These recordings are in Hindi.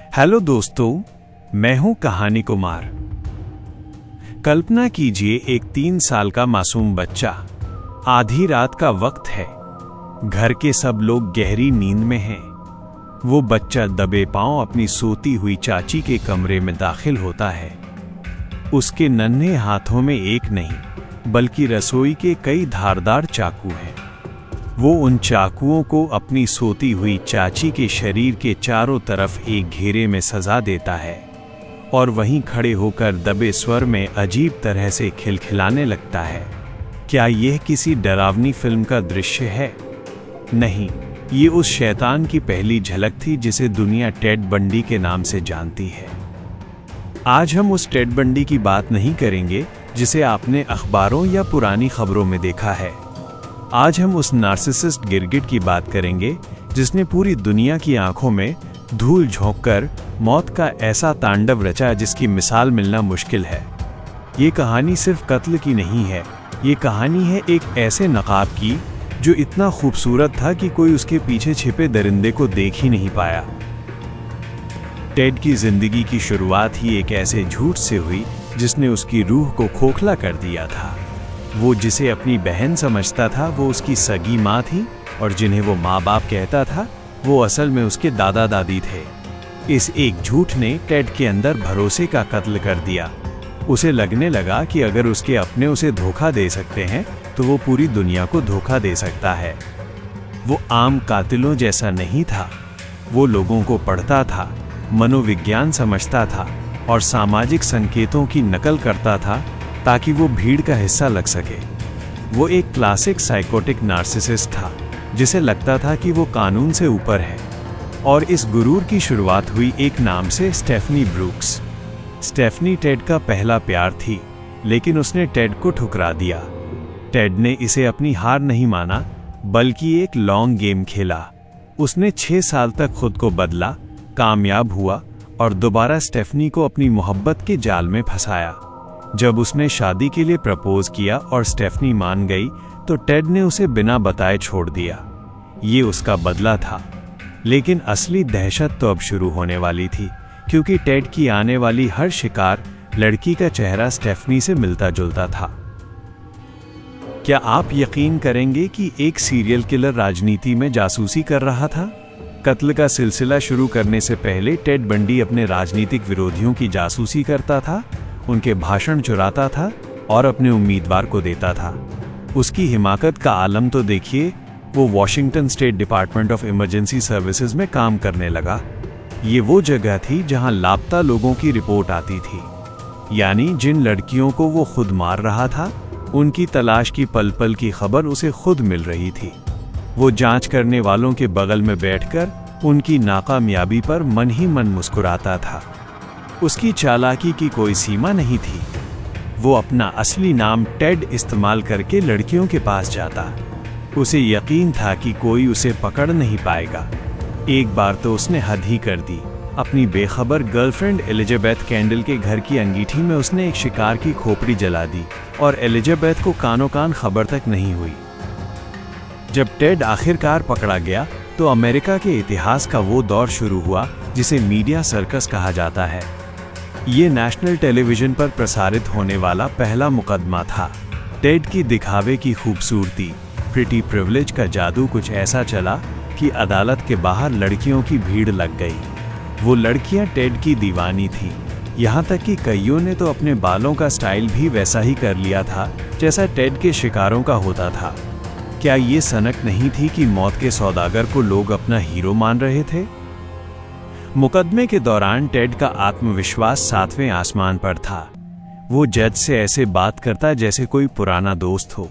हेलो दोस्तों, मैं हूं कहानी कुमार। कल्पना कीजिए एक 3 साल का मासूम बच्चा। आधी रात का वक्त है, घर के सब लोग गहरी नींद में हैं। वो बच्चा दबे पांव अपनी सोती हुई चाची के कमरे में दाखिल होता है। उसके नन्हे हाथों में एक नहीं बल्कि रसोई के कई धारदार चाकू हैं। वो उन चाकुओं को अपनी सोती हुई चाची के शरीर के चारों तरफ एक घेरे में सजा देता है और वहीं खड़े होकर दबे स्वर में अजीब तरह से खिलखिलाने लगता है। क्या यह किसी डरावनी फिल्म का दृश्य है? नहीं, ये उस शैतान की पहली झलक थी जिसे दुनिया टेड बंडी के नाम से जानती है। आज हम उस टेड बंडी की बात नहीं करेंगे जिसे आपने अखबारों या पुरानी खबरों में देखा है। आज हम उस नार्सिसिस्ट गिरगिट की बात करेंगे जिसने पूरी दुनिया की आंखों में धूल झोंककर मौत का ऐसा तांडव रचा जिसकी मिसाल मिलना मुश्किल है। ये कहानी सिर्फ कत्ल की नहीं है, ये कहानी है एक ऐसे नकाब की जो इतना खूबसूरत था कि कोई उसके पीछे छिपे दरिंदे को देख ही नहीं पाया। टेड की जिंदगी की शुरुआत ही एक ऐसे झूठ से हुई जिसने उसकी रूह को खोखला कर दिया था। वो जिसे अपनी बहन समझता था वो उसकी सगी माँ थी, और जिन्हें वो माँ बाप कहता था वो असल में उसके दादा दादी थे। इस एक झूठ ने टेड के अंदर भरोसे का कत्ल कर दिया। उसे लगने लगा कि अगर उसके अपने उसे धोखा दे सकते हैं तो वो पूरी दुनिया को धोखा दे सकता है। वो आम कातिलों जैसा नहीं था। वो लोगों को पढ़ता था, मनोविज्ञान समझता था और सामाजिक संकेतों की नकल करता था ताकि वो भीड़ का हिस्सा लग सके। वो एक क्लासिक साइकोटिक नार्सिसिस्ट था जिसे लगता था कि वो कानून से ऊपर है। और इस गुरूर की शुरुआत हुई एक नाम से, स्टेफनी ब्रूक्स। स्टेफनी टेड का पहला प्यार थी, लेकिन उसने टेड को ठुकरा दिया। टेड ने इसे अपनी हार नहीं माना बल्कि एक लॉन्ग गेम खेला। उसने 6 साल तक खुद को बदला, कामयाब हुआ और दोबारा स्टेफनी को अपनी मोहब्बत के जाल में फंसाया। जब उसने शादी के लिए प्रपोज किया और स्टेफनी मान गई तो टेड ने उसे बिना बताए छोड़ दिया। ये उसका बदला था। लेकिन असली दहशत तो अब शुरू होने वाली थी, क्योंकि टेड की आने वाली हर शिकार लड़की का चेहरा स्टेफनी से मिलता जुलता था। क्या आप यकीन करेंगे कि एक सीरियल किलर राजनीति में जासूसी कर रहा था? कत्ल का सिलसिला शुरू करने से पहले टेड बंडी अपने राजनीतिक विरोधियों की जासूसी करता था, उनके भाषण चुराता था और अपने उम्मीदवार को देता था। उसकी हिमाकत का आलम तो देखिए, वो Washington state department of emergency services में काम करने लगा। ये वो जगह थी जहां लापता लोगों की रिपोर्ट आती थी, यानी जिन लड़कियों को वो खुद मार रहा था उनकी तलाश की पल पल की खबर उसे खुद मिल रही थी। वो जांच करने वालों के बगल में बैठकर उनकी नाकामयाबी पर मन ही मन मुस्कुराता था। उसकी चालाकी की कोई सीमा नहीं थी। वो अपना असली नाम टेड इस्तेमाल करके लड़कियों के पास जाता। उसे यकीन था कि कोई उसे पकड़ नहीं पाएगा। एक बार तो उसने हद ही कर दी। अपनी बेखबर गर्लफ्रेंड एलिजाबेथ कैंडल के घर की अंगीठी में उसने एक शिकार की खोपड़ी जला दी और एलिजाबेथ को कानों कान खबर तक नहीं हुई। जब टेड आखिरकार पकड़ा गया तो अमेरिका के इतिहास का वो दौर शुरू हुआ जिसे मीडिया सर्कस कहा जाता है। ये नेशनल टेलीविजन पर प्रसारित होने वाला पहला मुकदमा था। टेड की दिखावे की खूबसूरती, प्रिटी प्रिविलेज का जादू कुछ ऐसा चला कि अदालत के बाहर लड़कियों की भीड़ लग गई। वो लड़कियां टेड की दीवानी थीं, यहाँ तक कि कईयों ने तो अपने बालों का स्टाइल भी वैसा ही कर लिया था जैसा टेड के शिकारों का होता था। क्या ये सनक नहीं थी कि मौत के सौदागर को लोग अपना हीरो मान रहे थे? मुकदमे के दौरान टेड का आत्मविश्वास 7वें आसमान पर था। वो जज से ऐसे बात करता जैसे कोई पुराना दोस्त हो।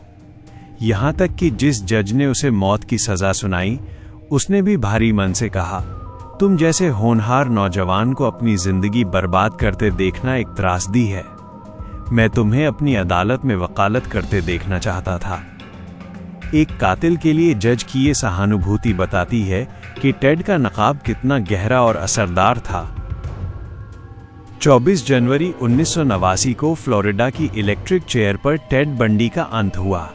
यहाँ तक कि जिस जज ने उसे मौत की सजा सुनाई उसने भी भारी मन से कहा, तुम जैसे होनहार नौजवान को अपनी जिंदगी बर्बाद करते देखना एक त्रासदी है। मैं तुम्हें अपनी अदालत में वकालत करते देखना चाहता था। एक कातिल के लिए जज की ये सहानुभूति बताती है कि टेड का नकाब कितना गहरा और असरदार था। 24 जनवरी 1989 को फ्लोरिडा की इलेक्ट्रिक चेयर पर टेड बंडी का अंत हुआ,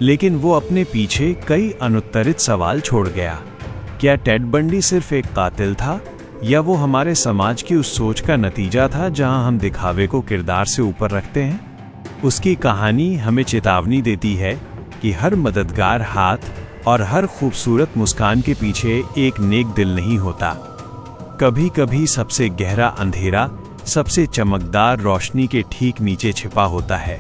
लेकिन वो अपने पीछे कई अनुत्तरित सवाल छोड़ गया। क्या टेड बंडी सिर्फ एक कातिल था या वो हमारे समाज की उस सोच का नतीजा था जहां हम दिखावे को किरदार से ऊपर रखते हैं? उसकी कहानी हमें चेतावनी देती है कि हर मददगार हाथ और हर खूबसूरत मुस्कान के पीछे एक नेक दिल नहीं होता। कभी कभी सबसे गहरा अंधेरा सबसे चमकदार रोशनी के ठीक नीचे छिपा होता है।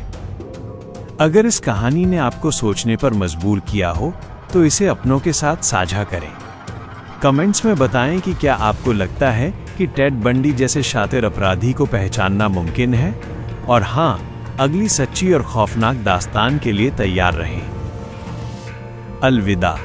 अगर इस कहानी ने आपको सोचने पर मजबूर किया हो तो इसे अपनों के साथ साझा करें। कमेंट्स में बताएं कि क्या आपको लगता है कि टेड बंडी जैसे शातिर अपराधी को पहचानना मुमकिन है? और हाँ, अगली सच्ची और खौफनाक दास्तान के लिए तैयार रहें। अलविदा।